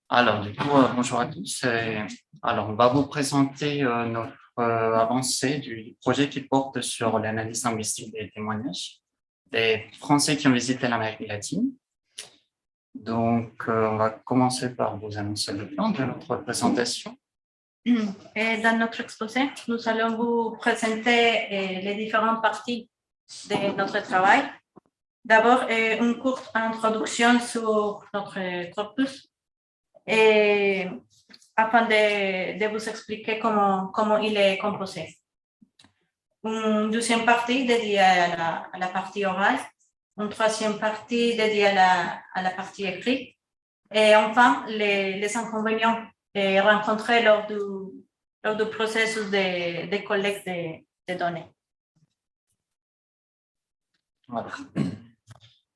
Alors, du coup, bonjour à tous. Alors, on va vous présenter notre avancée du projet qui porte sur l'analyse linguistique des témoignages des Français qui ont visité l'Amérique latine. Donc, on va commencer par vous annoncer le plan de notre présentation. Et dans notre exposé, nous allons vous présenter les différentes parties de notre travail. D'abord, une courte introduction sur notre corpus, et afin de vous expliquer comment il est composé. Une deuxième partie dédiée à la partie orale, une troisième partie dédiée à la partie écrite, et enfin les inconvénients rencontrés lors du processus de collecte de données. Voilà.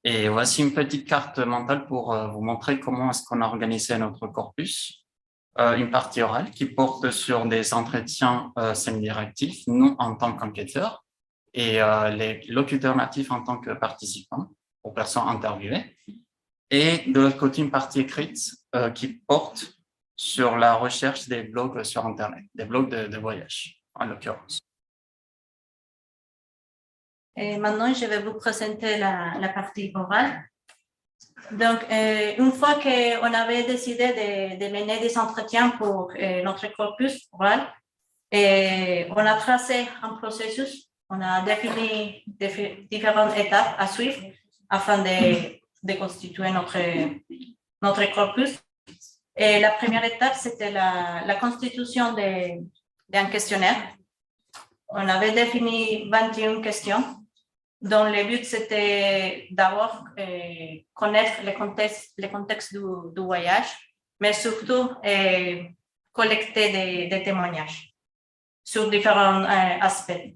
Et voici une petite carte mentale pour vous montrer comment est-ce qu'on a organisé notre corpus. Une partie orale qui porte sur des entretiens semi-directifs, nous en tant qu'enquêteurs, et les locuteurs natifs en tant que participants, aux personnes interviewées. Et de l'autre côté, une partie écrite qui porte sur la recherche des blogs sur Internet, des blogs de voyage, en l'occurrence. Et maintenant, je vais vous présenter la partie orale. Donc, une fois qu'on avait décidé de mener des entretiens pour notre corpus oral, on a tracé un processus, on a défini différentes étapes à suivre afin de constituer notre corpus. Et la première étape, c'était la constitution d'un questionnaire. On avait défini 21 questions, dont le but, c'était d'abord connaître le contexte du voyage, mais surtout collecter des témoignages sur différents aspects.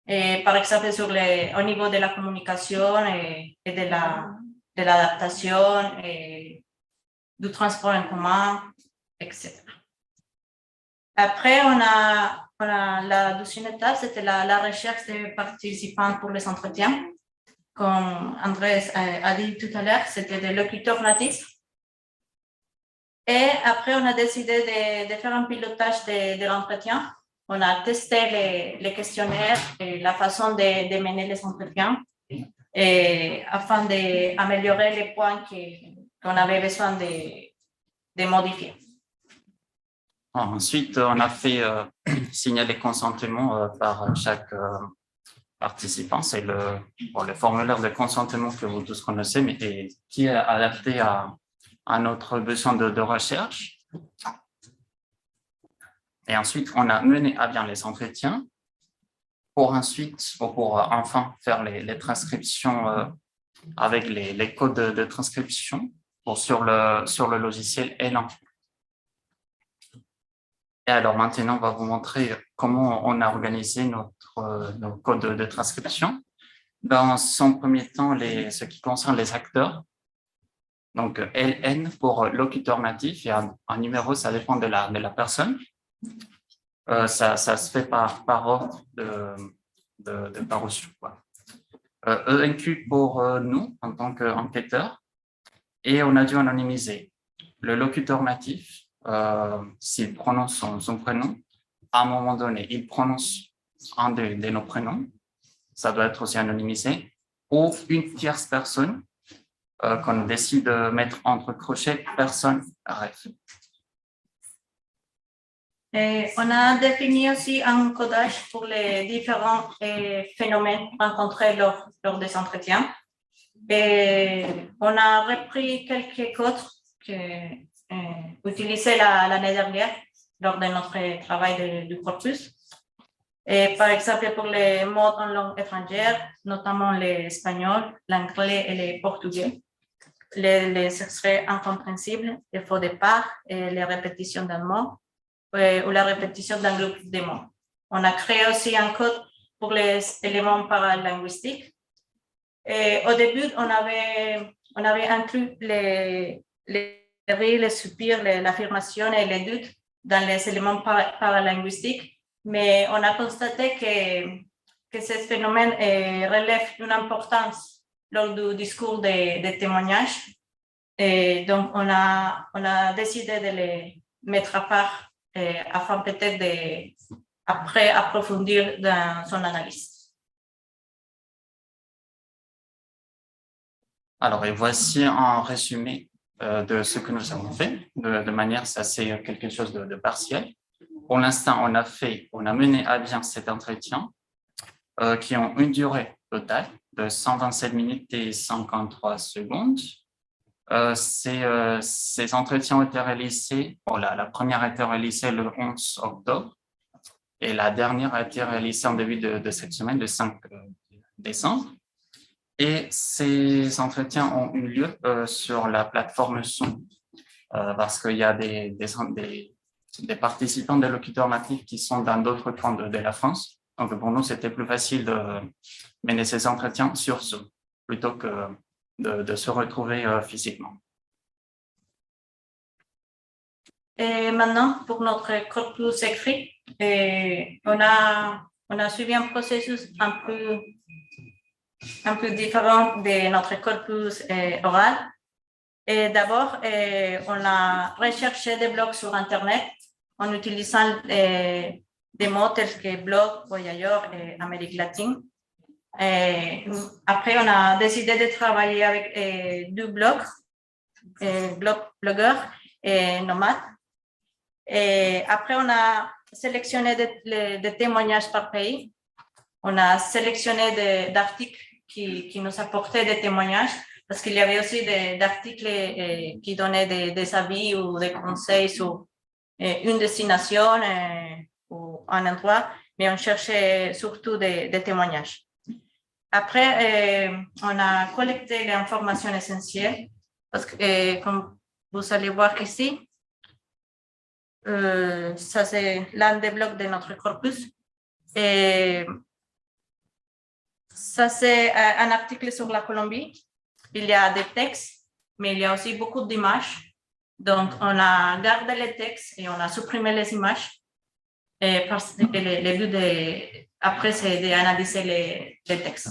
Et par exemple, au niveau de la communication et de l'adaptation, du transport en commun, etc. Après, on a la deuxième étape, c'était la recherche des participants pour les entretiens. Comme Andrés a dit tout à l'heure, c'était des locuteurs natifs. Et après, on a décidé de faire un pilotage de l'entretien. On a testé les questionnaires et la façon de mener les entretiens afin d'améliorer les points qu'on avait besoin de modifier. Ensuite, on a fait signer les consentements par chaque participant. C'est le formulaire de consentement que vous tous connaissez, mais qui est adapté à notre besoin de recherche. Et ensuite, on a mené à bien les entretiens pour enfin faire les transcriptions avec les codes de transcription sur le logiciel Elan. Et alors maintenant, on va vous montrer comment on a organisé nos codes de transcription. Dans son premier temps, ce qui concerne les acteurs, donc LN pour locuteur natif, et un numéro, ça dépend de la personne. Ça se fait par ordre de parution. ENQ pour nous, en tant qu'enquêteurs, et on a dû anonymiser le locuteur natif. S'il prononce son prénom, à un moment donné, il prononce un de nos prénoms, ça doit être aussi anonymisé, ou une tierce personne qu'on décide de mettre entre crochets, personne ref. Et on a défini aussi un codage pour les différents phénomènes rencontrés lors des entretiens. Et on a repris quelques codes utilisés l'année dernière lors de notre travail du corpus. Et par exemple, pour les mots en langue étrangère, notamment l'espagnol, l'anglais et le portugais, les extraits incompréhensibles, les faux départs et les répétitions d'un mot ou la répétition d'un groupe de mots. On a créé aussi un code pour les éléments paralinguistiques. Et au début, on avait inclus les rires, les soupirs, l'affirmation et les doutes dans les éléments paralinguistiques, mais on a constaté que ce phénomène relève d'une importance lors du discours des témoignages Et donc, on a décidé de les mettre à part afin peut-être après approfondir dans son analyse. Alors, et voici un résumé de ce que nous avons fait, de manière, ça c'est quelque chose de partiel. Pour l'instant, on a mené à bien cet entretien qui ont une durée totale de 127 minutes et 53 secondes. Ces entretiens ont été réalisés, la première a été réalisée le 11 octobre et la dernière a été réalisée en début de cette semaine, le 5 décembre. Et ces entretiens ont eu lieu sur la plateforme Zoom parce qu'il y a des participants, des locuteurs natifs qui sont dans d'autres coins de la France. Donc, pour nous, c'était plus facile de mener ces entretiens sur Zoom plutôt que de se retrouver physiquement. Et maintenant, pour notre corpus écrit, on a suivi un processus un peu différent de notre corpus oral. Et d'abord, on a recherché des blogs sur Internet en utilisant des mots tels que blog, voyageur et Amérique latine. Et après, on a décidé de travailler avec deux blogs, blogueurs et nomades. Et après, on a sélectionné des témoignages par pays. On a sélectionné des articles qui nous apportaient des témoignages, parce qu'il y avait aussi des articles qui donnaient des avis ou des conseils sur une destination ou un endroit, mais on cherchait surtout des témoignages. Après, on a collecté les informations essentielles, parce que comme vous allez voir ici, ça c'est l'un des blocs de notre corpus. Et ça c'est un article sur la Colombie. Il y a des textes, mais il y a aussi beaucoup d'images. Donc, on a gardé les textes et on a supprimé les images. Et parce que le but après, c'est d'analyser les textes.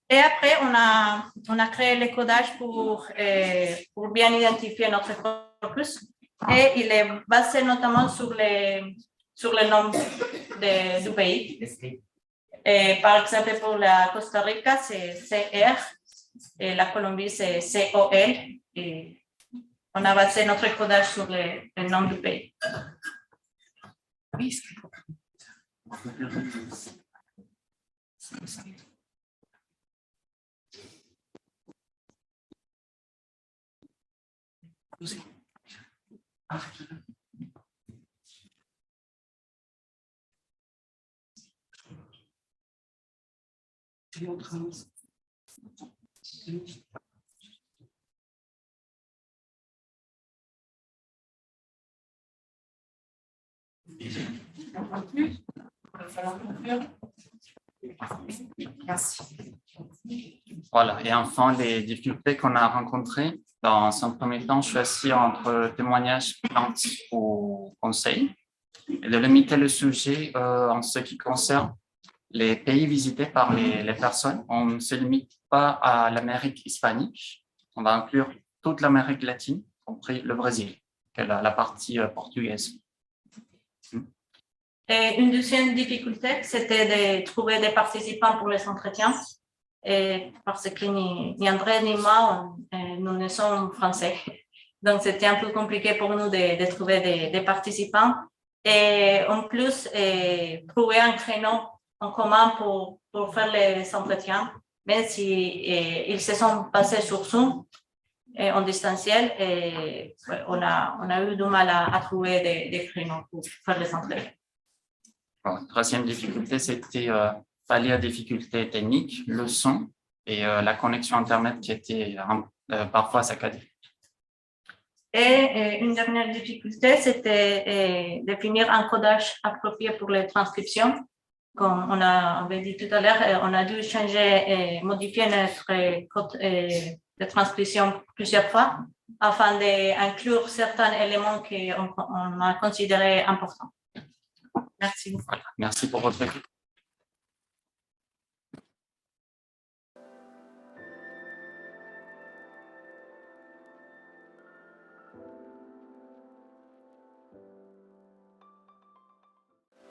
Et après, on a créé le codage pour bien identifier notre corpus. Et il est basé notamment sur le nom du pays. Et par exemple, pour la Costa Rica, c'est CR. Et la Colombie, c'est COL. Et on a basé notre codage sur le nom du pays. Voilà, et enfin, les difficultés qu'on a rencontrées, dans un premier temps, choisir entre témoignages, plaintes ou conseils, et de limiter le sujet en ce qui concerne les pays visités par les personnes. On ne se limite pas à l'Amérique hispanique, on va inclure toute l'Amérique latine, y compris le Brésil, qui est la partie portugaise. Et une deuxième difficulté, c'était de trouver des participants pour les entretiens, parce que ni André ni moi, nous ne sommes français. Donc, c'était un peu compliqué pour nous de trouver des participants. Et en plus, trouver un créneau en commun pour faire les entretiens, même si ils se sont passés sur Zoom en distanciel, et on a eu du mal à trouver des créneaux pour faire les entretiens. Bon, troisième difficulté, c'était pallier à difficultés techniques, le son et la connexion Internet qui était parfois saccadée. Et une dernière difficulté, c'était définir un codage approprié pour les transcriptions. Comme on avait dit tout à l'heure, on a dû changer et modifier notre code de transcription plusieurs fois afin d'inclure certains éléments qu'on a considérés importants. Merci beaucoup. Voilà. Merci pour votre écoute.